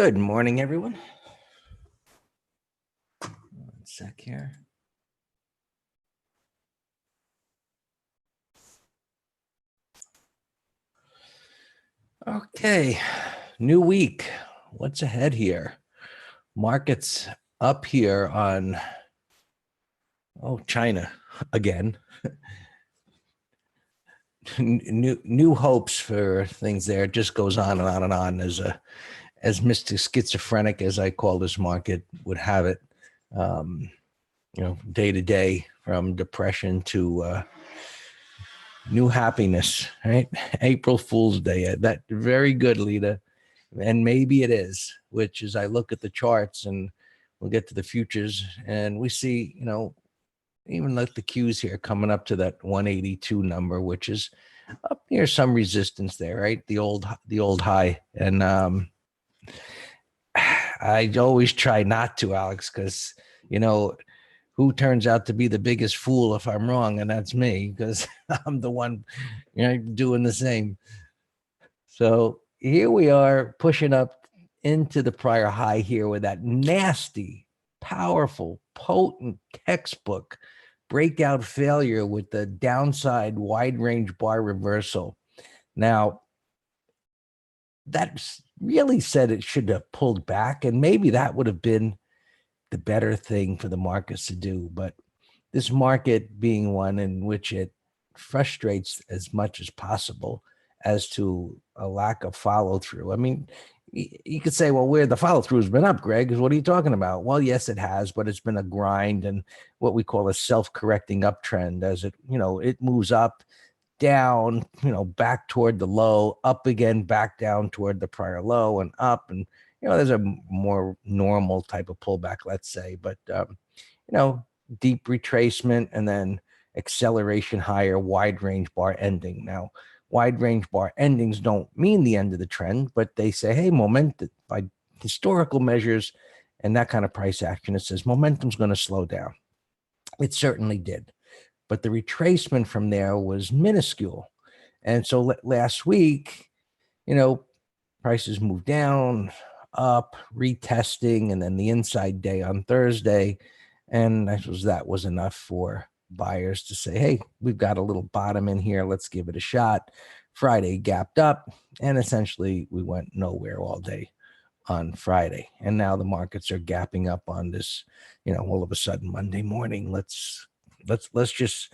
Good morning, everyone. One sec here. Okay, new week. What's ahead here? Markets up here on, China again. New hopes for things there. It just goes on and on and on as Mr. Schizophrenic, as I call this market, would have it. Day to day, from depression to new happiness, right? April Fool's Day. That very good, Lita. And maybe it is, which is I look at the charts and we'll get to the futures and we see, even like the Qs here coming up to that 182 number, which is up near some resistance there, right? The old high. And I always try not to, Alex, because, who turns out to be the biggest fool if I'm wrong? And that's me, because I'm the one, doing the same. So here we are pushing up into the prior high here with that nasty, powerful, potent textbook breakout failure with the downside wide range bar reversal. Now, that really said it should have pulled back, and maybe that would have been the better thing for the markets to do. But this market being one in which it frustrates as much as possible as to a lack of follow through. I mean, you could say, well, where the follow through has been up, Greg, is what are you talking about? Well, yes, it has, but it's been a grind and what we call a self-correcting uptrend as it, it moves up, down, back toward the low, up again, back down toward the prior low and up. And, there's a more normal type of pullback, let's say, but, deep retracement and then acceleration higher, wide range bar ending. Now, wide range bar endings don't mean the end of the trend, but they say, hey, momentum by historical measures and that kind of price action, it says momentum's going to slow down. It certainly did. But the retracement from there was minuscule. And so last week, prices moved down, up, retesting, and then the inside day on Thursday. And I suppose that was enough for buyers to say, hey, we've got a little bottom in here. Let's give it a shot. Friday gapped up, and essentially we went nowhere all day on Friday. And now the markets are gapping up on this, all of a sudden Monday morning. Let's just,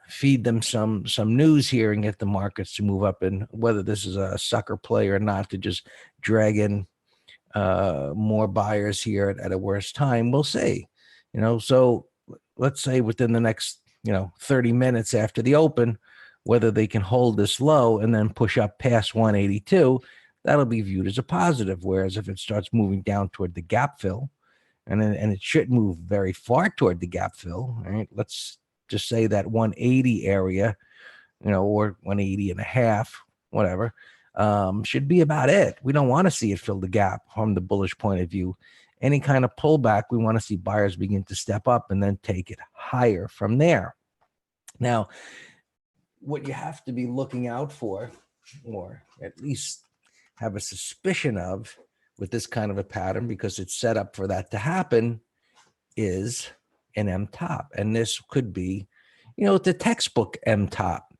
feed them some news here and get the markets to move up. And whether this is a sucker play or not, to just drag in more buyers here at a worse time, we'll see. So let's say within the next 30 minutes after the open, whether they can hold this low and then push up past 182, that'll be viewed as a positive. Whereas if it starts moving down toward the gap fill, and it shouldn't move very far toward the gap fill, right? Let's just say that 180 area, or 180 and a half, whatever, should be about it. We don't want to see it fill the gap from the bullish point of view. Any kind of pullback, we want to see buyers begin to step up and then take it higher from there. Now, what you have to be looking out for, or at least have a suspicion of with this kind of a pattern, because it's set up for that to happen, is an M top. And this could be, the textbook M top.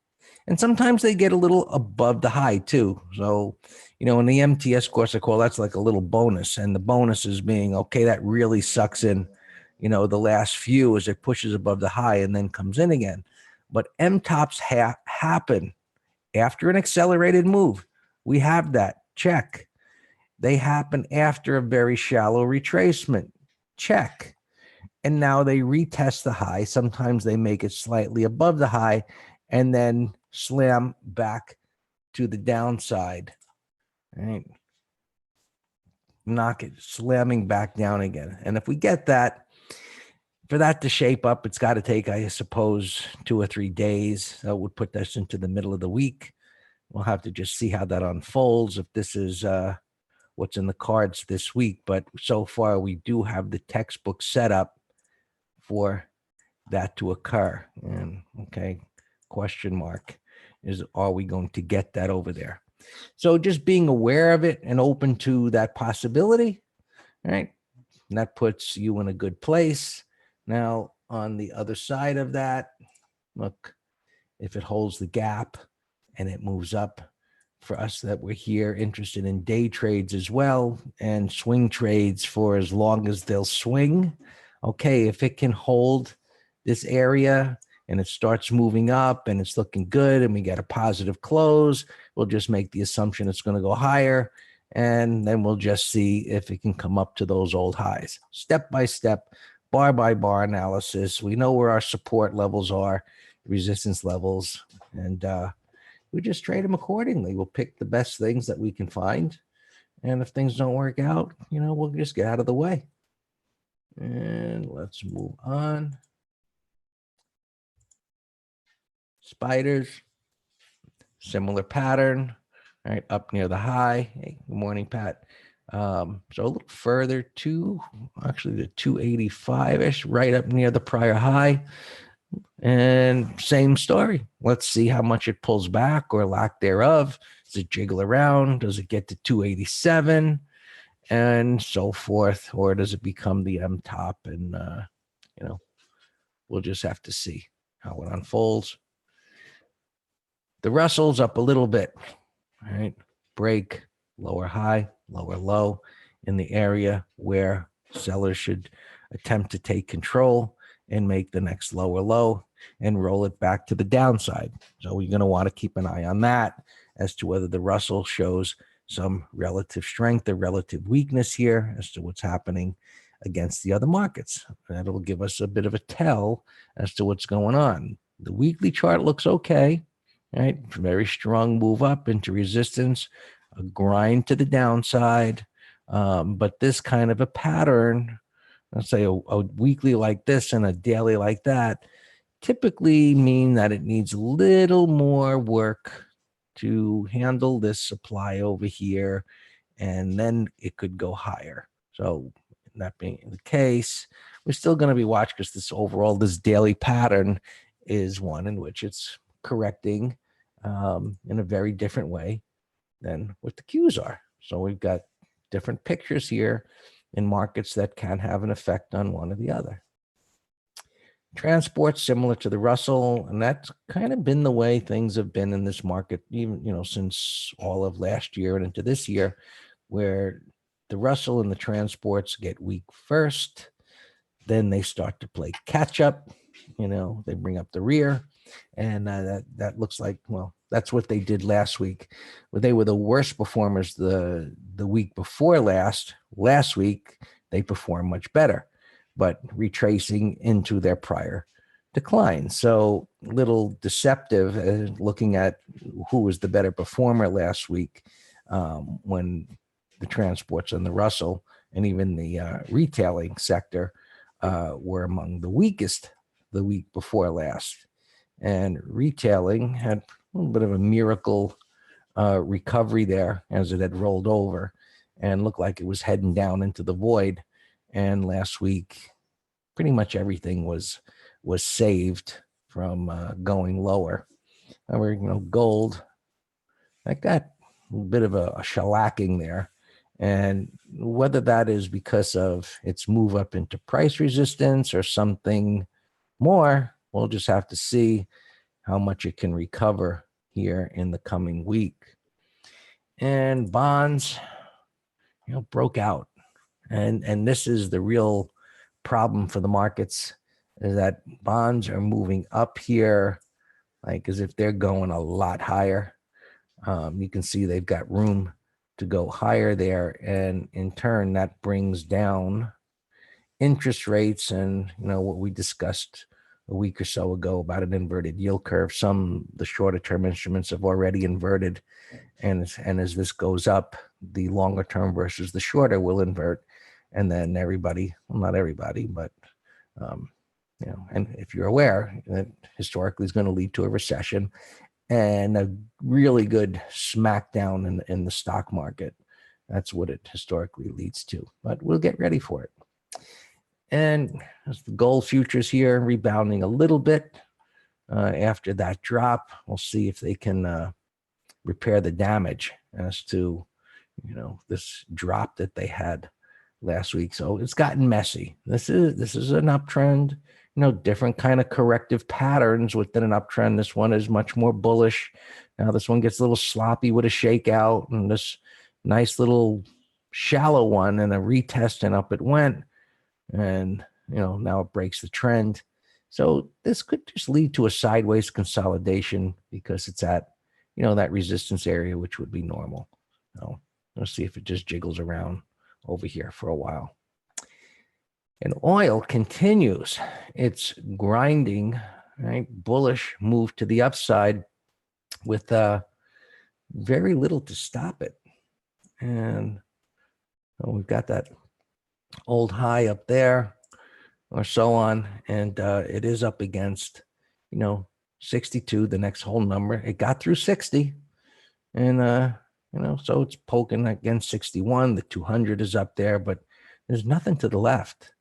And sometimes they get a little above the high too. So, in the MTS course I call, that's like a little bonus. And the bonus is being, okay, that really sucks in, the last few as it pushes above the high and then comes in again. But M tops happen after an accelerated move. We have that, check. They happen after a very shallow retracement, check. And now they retest the high. Sometimes they make it slightly above the high and then slam back to the downside, right? Knock it, slamming back down again. And if we get that, for that to shape up, it's got to take, I suppose, 2 or 3 days. That would put us into the middle of the week. We'll have to just see how that unfolds, if this is what's in the cards this week. But so far, we do have the textbook set up for that to occur. And okay, question mark is, are we going to get that over there? So just being aware of it and open to that possibility, right? And that puts you in a good place. Now, on the other side of that, look, if it holds the gap and it moves up, for us that we're here interested in day trades as well and swing trades for as long as they'll swing. Okay, if it can hold this area and it starts moving up and it's looking good and we get a positive close, we'll just make the assumption it's going to go higher. And then we'll just see if it can come up to those old highs. Step by step, bar by bar analysis. We know where our support levels are, resistance levels, and we just trade them accordingly. We'll pick the best things that we can find. And if things don't work out, we'll just get out of the way. And let's move on. Spiders, similar pattern, right up near the high. Hey, good morning, Pat. So a little further to actually the 285-ish, right up near the prior high. And same story. Let's see how much it pulls back or lack thereof. Does it jiggle around? Does it get to 287 and so forth? Or does it become the M top? And, we'll just have to see how it unfolds. The Russell's up a little bit, all right? Break, lower high, lower low in the area where sellers should attempt to take control and make the next lower low and roll it back to the downside. So we're going to want to keep an eye on that as to whether the Russell shows some relative strength or relative weakness here as to what's happening against the other markets. That'll give us a bit of a tell as to what's going on. The weekly chart looks okay, right? Very strong move up into resistance, a grind to the downside. But this kind of a pattern, let's say a weekly like this and a daily like that, typically mean that it needs a little more work to handle this supply over here, and then it could go higher. So that being the case, we're still going to be watching because this daily pattern is one in which it's correcting in a very different way than what the Qs are. So we've got different pictures here in markets that can have an effect on one or the other. Transport similar to the Russell, and that's kind of been the way things have been in this market, even since all of last year and into this year, where the Russell and the transports get weak first, then they start to play catch up. They bring up the rear, and that looks like, well, that's what they did last week. They were the worst performers the week before last. Last week they performed much better, but retracing into their prior decline. So little deceptive looking at who was the better performer last week when the transports and the Russell and even the retailing sector were among the weakest the week before last. And retailing had a little bit of a miracle recovery there as it had rolled over and looked like it was heading down into the void. And last week, pretty much everything was saved from going lower. However, gold, like that, a bit of a shellacking there. And whether that is because of its move up into price resistance or something more, we'll just have to see how much it can recover here in the coming week. And bonds, broke out. And this is the real problem for the markets, is that bonds are moving up here like as if they're going a lot higher. You can see they've got room to go higher there, and in turn that brings down interest rates. And what we discussed a week or so ago about an inverted yield curve, the shorter term instruments have already inverted, and as this goes up, the longer term versus the shorter will invert. And then everybody, well, not everybody, but, and if you're aware, that historically is going to lead to a recession and a really good smackdown in the stock market. That's what it historically leads to, but we'll get ready for it. And as the gold futures here rebounding a little bit after that drop, we'll see if they can repair the damage as to, this drop that they had last week. So it's gotten messy. This is an uptrend, different kind of corrective patterns within an uptrend. This one is much more bullish. Now this one gets a little sloppy with a shakeout, and this nice little shallow one and a retest, and up it went. And, now it breaks the trend. So this could just lead to a sideways consolidation because it's at, that resistance area, which would be normal. So let's see if it just jiggles around over here for a while. And oil continues its grinding, right, bullish move to the upside with very little to stop it. And we've got that old high up there or so on, and it is up against 62, the next whole number. It got through 60, and so it's poking against 61. The 200 is up there, but there's nothing to the left.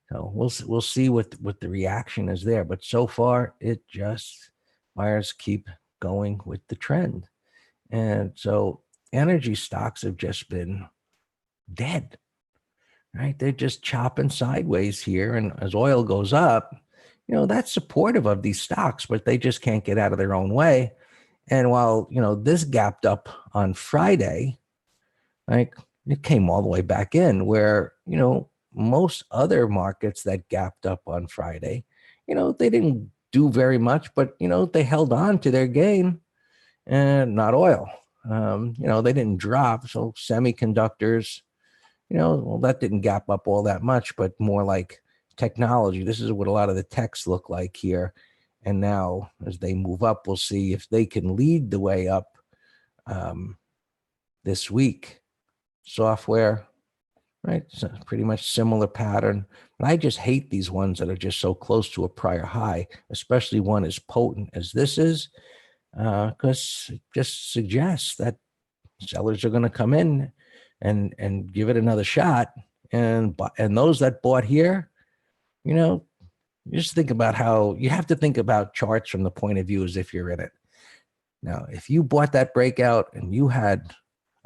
So we'll see what the reaction is there, but so far it just, buyers keep going with the trend. And so energy stocks have just been dead, right? They're just chopping sideways here. And as oil goes up, that's supportive of these stocks, but they just can't get out of their own way. And while, this gapped up on Friday, like it came all the way back in where, most other markets that gapped up on Friday, they didn't do very much, but, they held on to their gain, and not oil. They didn't drop. So semiconductors, well, that didn't gap up all that much, but more like technology. This is what a lot of the techs look like here. And now as they move up, we'll see if they can lead the way up this week. Software, right? So pretty much similar pattern. And I just hate these ones that are just so close to a prior high, especially one as potent as this is, because it just suggests that sellers are going to come in and give it another shot. And those that bought here, just think about how you have to think about charts from the point of view as if you're in it. Now, if you bought that breakout and you had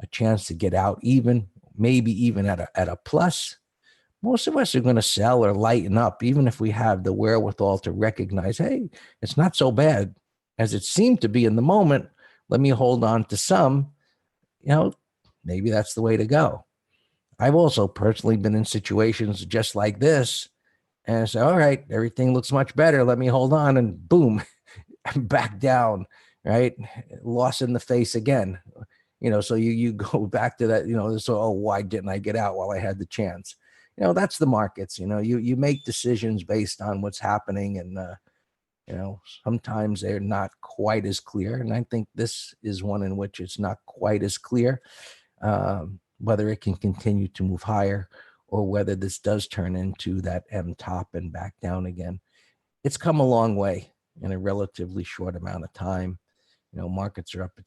a chance to get out, maybe even at a plus, most of us are going to sell or lighten up, even if we have the wherewithal to recognize, hey, it's not so bad as it seemed to be in the moment. Let me hold on to some. Maybe that's the way to go. I've also personally been in situations just like this and say, all right, everything looks much better. Let me hold on, and boom, I'm back down, right? Loss in the face again. So you go back to that, so, why didn't I get out while I had the chance? That's the markets. You make decisions based on what's happening, and sometimes they're not quite as clear. And I think this is one in which it's not quite as clear whether it can continue to move higher or whether this does turn into that M top and back down again. It's come a long way in a relatively short amount of time. Markets are up at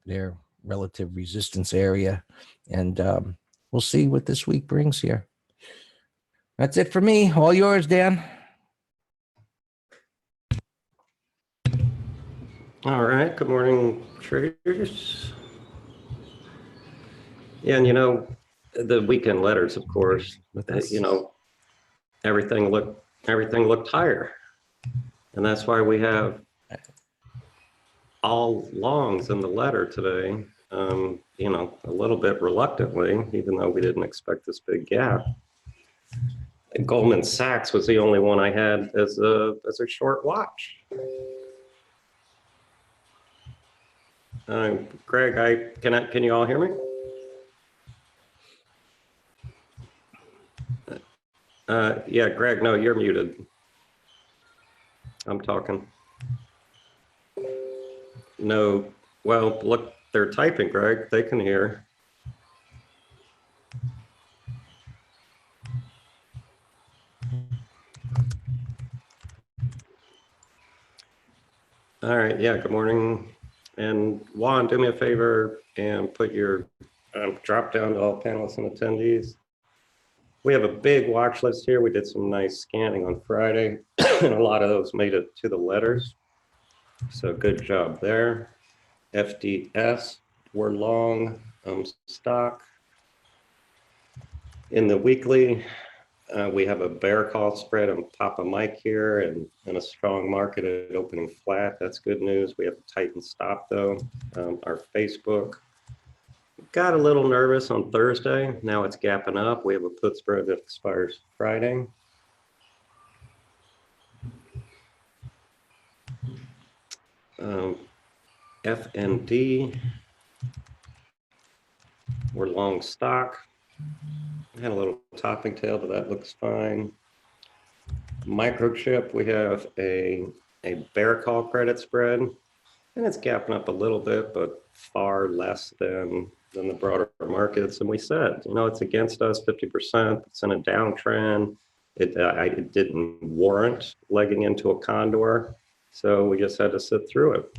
their relative resistance area, and we'll see what this week brings here. That's it for me. All yours, Dan. All right. Good morning, traders. Yeah, and the weekend letters, of course. Everything looked higher, and that's why we have all longs in the letter today. A little bit reluctantly, even though we didn't expect this big gap. Goldman Sachs was the only one I had as a short watch. Greg, can you all hear me? Yeah, Greg, no, you're muted. I'm talking. No, well, look, they're typing, Greg. They can hear. All right, yeah, good morning. And Juan, do me a favor and put your drop down to all panelists and attendees. We have a big watch list here. We did some nice scanning on Friday, and a lot of those made it to the letters. So good job there. FDS, we're long stock. In the weekly, we have a bear call spread on Papa Mike here and a strong market at opening flat. That's good news. We have a tightened stop though. Our Facebook got a little nervous on Thursday. Now it's gapping up. We have a put spread that expires Friday. FND, we're long stock. Had a little topping tail, but that looks fine. Microchip, we have a bear call credit spread, and it's gapping up a little bit, but far less than the broader markets. And we said, you know, it's against us 50%. It's in a downtrend. It didn't warrant legging into a condor, so we just had to sit through it.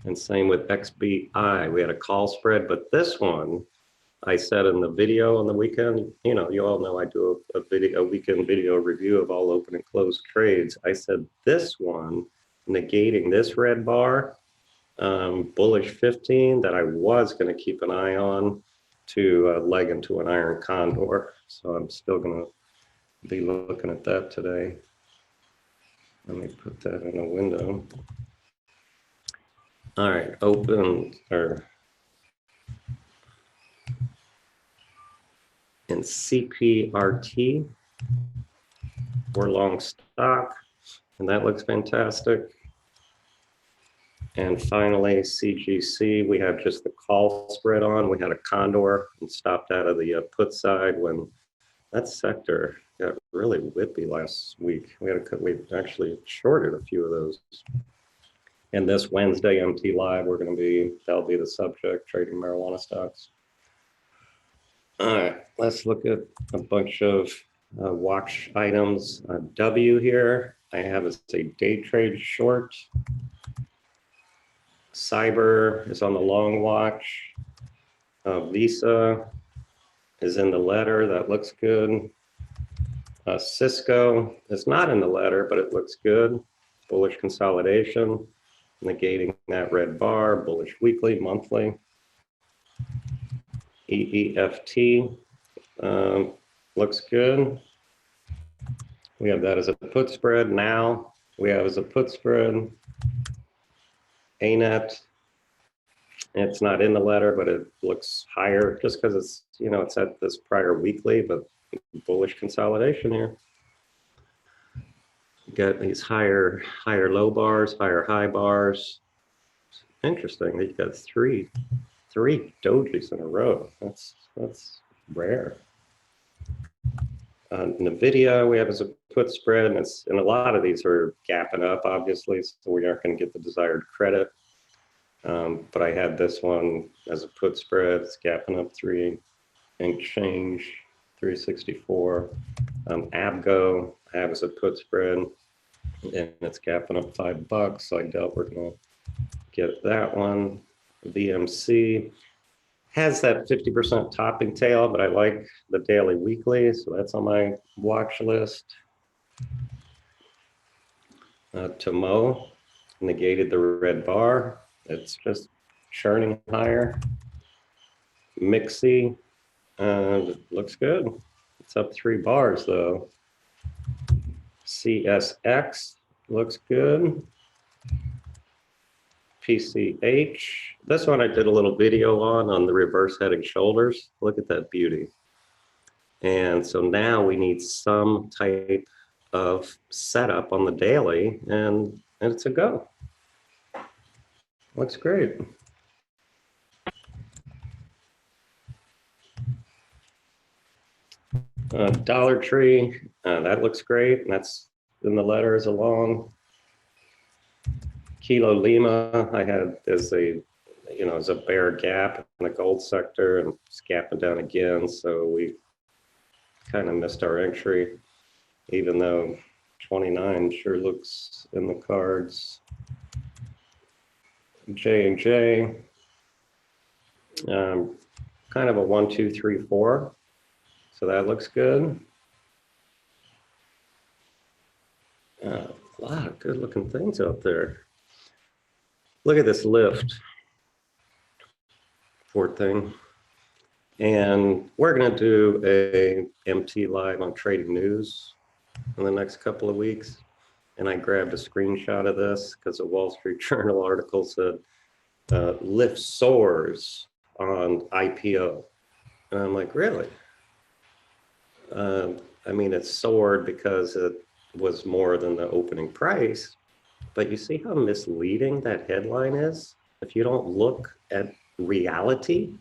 And same with XBI. We had a call spread, but this one, I said in the video on the weekend, you know, you all know I do a weekend video review of all open and closed trades. I said this one, negating this red bar, bullish 15, that I was going to keep an eye on to leg into an iron condor. So I'm still going to be looking at that today. Let me put that in a window. All right, open or in CPRT, we're long stock, and that looks fantastic. And finally, CGC, we have just the call spread on. We had a condor and stopped out of the put side when that sector got really whippy last week. We actually shorted a few of those. And this Wednesday, MT Live, that'll be the subject, trading marijuana stocks. All right, let's look at a bunch of watch items. W here, I have as a day trade short. Cyber is on the long watch. Visa is in the letter, that looks good. Cisco is not in the letter, but it looks good. Bullish consolidation, negating that red bar, bullish weekly, monthly. EEFT looks good. We have that as a put spread now. We have as a put spread ANET. It's not in the letter, but it looks higher just because it's, you know, it's at this prior weekly, but bullish consolidation here. You got these higher low bars, higher high bars. Interesting that you got three dojis in a row. That's rare. NVIDIA, we have as a put spread, and a lot of these are gapping up, obviously, so we aren't going to get the desired credit. But I had this one as a put spread. It's gapping up 3 and change, 364. Abgo, I have as a put spread, and it's gapping up $5. So I doubt we're going to get that one. VMC has that 50% topping tail, but I like the daily weekly, so that's on my watch list. Tomo negated the red bar. It's just churning higher. Mixi looks good. It's up 3 bars though. CSX looks good. PCH. This one I did a little video on the reverse head and shoulders. Look at that beauty. And so now we need some type of setup on the daily, and it's a go. Looks great. Dollar Tree, that looks great. And that's in the letter as a long. Kilo Lima, I had as a, you know, as a bear gap in the gold sector, and it's gapping down again. So we kind of missed our entry, even though 29 sure looks in the cards. J&J, kind of a 1, 2, 3, 4. So that looks good. A lot of good looking things out there. look at this lift. Poor thing. And we're going to do a MT live on Trading News in the next couple of weeks. And I grabbed a screenshot of this because a Wall Street Journal article said, lift soars on IPO. And I'm like, really? I mean, it soared because it was more than the opening price. But you see how misleading that headline is? If you don't look at reality,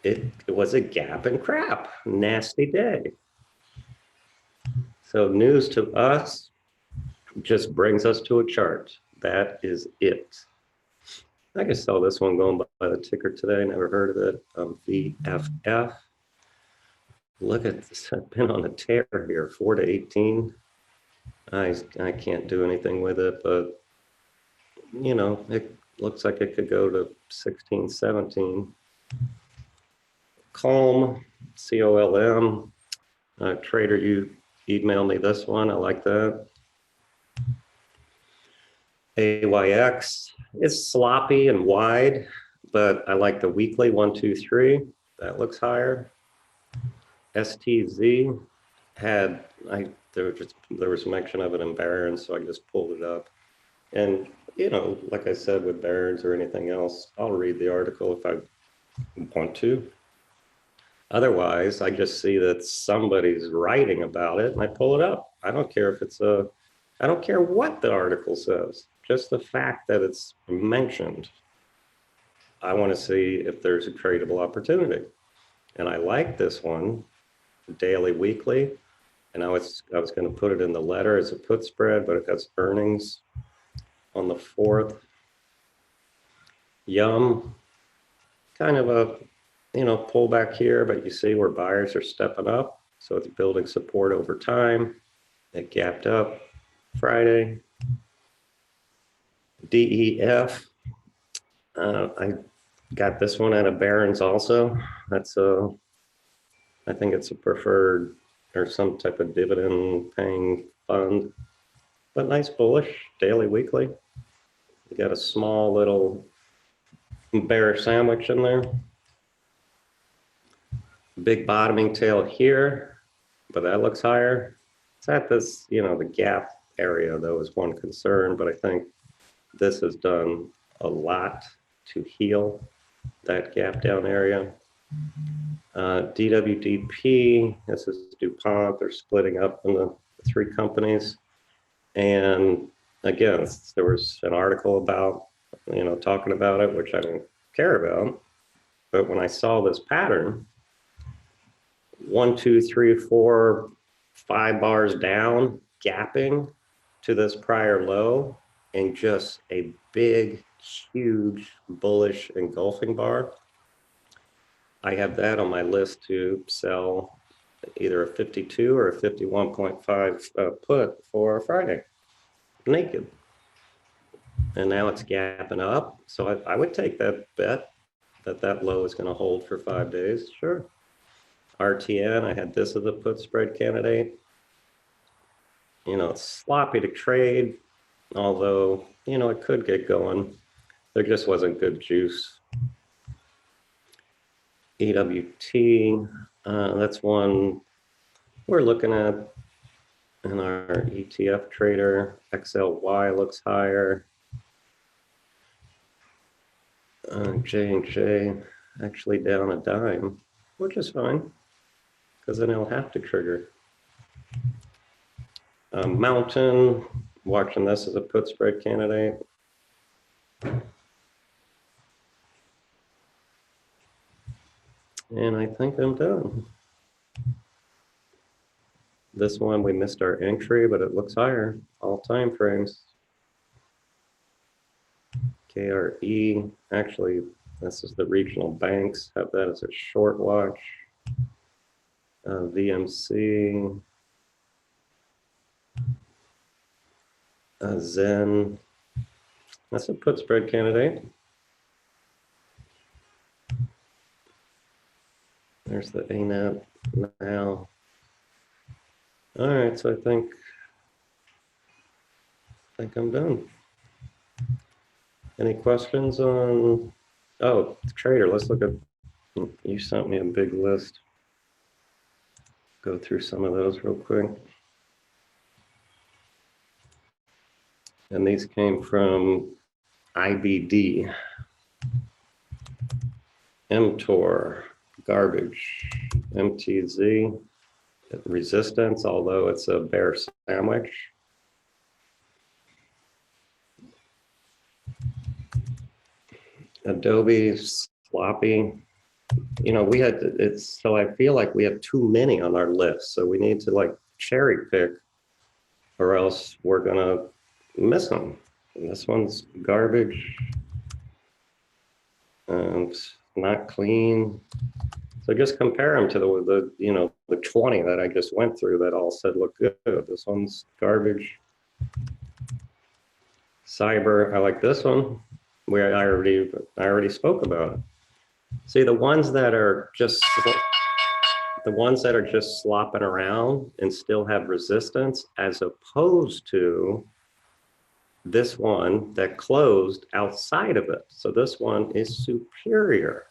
it was a gap and crap. Nasty day. So news to us just brings us to a chart. That is it. I can saw this one going by the ticker today. Never heard of it. VFF. Look at this. I've been on a tear here, 4 to 18. I can't do anything with it, but you know, it looks like it could go to 16, 17. Calm, COLM. Trader, you emailed me this one. I like that. AYX is sloppy and wide, but I like the weekly 1, 2, 3. That looks higher. STZ had there was mention of it in Barron's, so I just pulled it up. And you know, like I said with Barron's or anything else, I'll read the article if I want to. Otherwise, I just see that somebody's writing about it and I pull it up. I don't care if it's I don't care what the article says, just the fact that it's mentioned. I want to see if there's a tradable opportunity. And I like this one, daily, weekly. And I was going to put it in the letter as a put spread, but it has earnings on the 4th. Yum, kind of a, you know, pullback here, but you see where buyers are stepping up. So it's building support over time. It gapped up Friday. DEF, I got this one out of Barron's also. That's I think it's a preferred or some type of dividend paying fund, but nice bullish, daily, weekly. You got a small little bear sandwich in there. Big bottoming tail here, but that looks higher. It's at this, you know, the gap area though is one concern, but I think this has done a lot to heal that gap down area. DWDP, this is DuPont, they're splitting up in the 3 companies. And again, there was an article about, you know, talking about it, which I don't care about. But when I saw this pattern, 1, 2, 3, 4, 5 bars down, gapping to this prior low, and just a big, huge bullish engulfing bar. I have that on my list to sell either a 52 or a 51.5 put for Friday, naked. And now it's gapping up. So I would take that bet that low is going to hold for 5 days. Sure. RTN, I had this as a put spread candidate. You know, it's sloppy to trade, although, you know, it could get going. There just wasn't good juice. EWT, that's one we're looking at in our ETF trader. XLY looks higher. J&J actually down a dime, which is fine because then it'll have to trigger. Mountain, watching this as a put spread candidate. And I think I'm done. This one, we missed our entry, but it looks higher, all time frames. KRE, actually, this is the regional banks, have that as a short watch. VMC, Zen, that's a put spread candidate. There's the ANAT now. All right, so I think I'm done. Any questions on, oh, trader, let's look at, you sent me a big list. Go through some of those real quick. And these came from IBD, mTOR, garbage, MTZ, resistance, although it's a bear sandwich. Adobe, sloppy. You know, we had, it's, so I feel like we have too many on our list. So we need to like cherry pick or else we're gonna miss them. And this one's garbage. Not clean. So just compare them to the you know, the 20 that I just went through that all said look good. This one's garbage. Cyber, I like this one. Where I already spoke about it. See, the ones that are just slopping around and still have resistance, as opposed to this one that closed outside of it. So this one is superior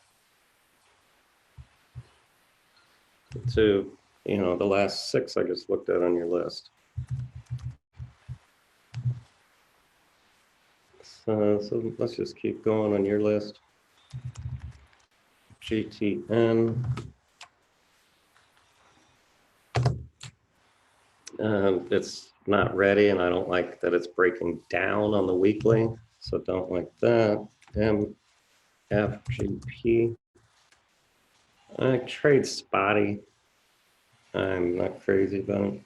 to, you know, the last 6 I just looked at on your list. So let's just keep going on your list. GTN. It's not ready, and I don't like that it's breaking down on the weekly, so don't like that. MFGP. I trade spotty. I'm not crazy about it.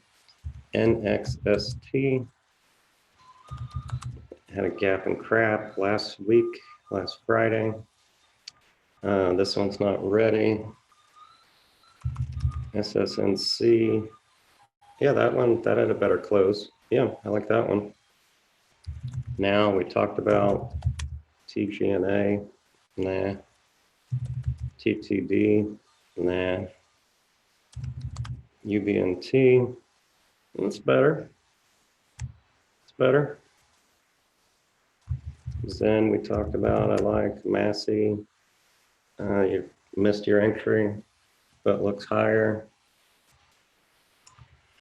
NXST. Had a gap and crap last week, last Friday. This one's not ready. SSNC. Yeah, that one, that had a better close. Yeah, I like that one. Now we talked about TGNA. Nah. TTD. Nah. UBNT. It's better. It's better. Zen we talked about. I like Massey. You missed your entry, but looks higher.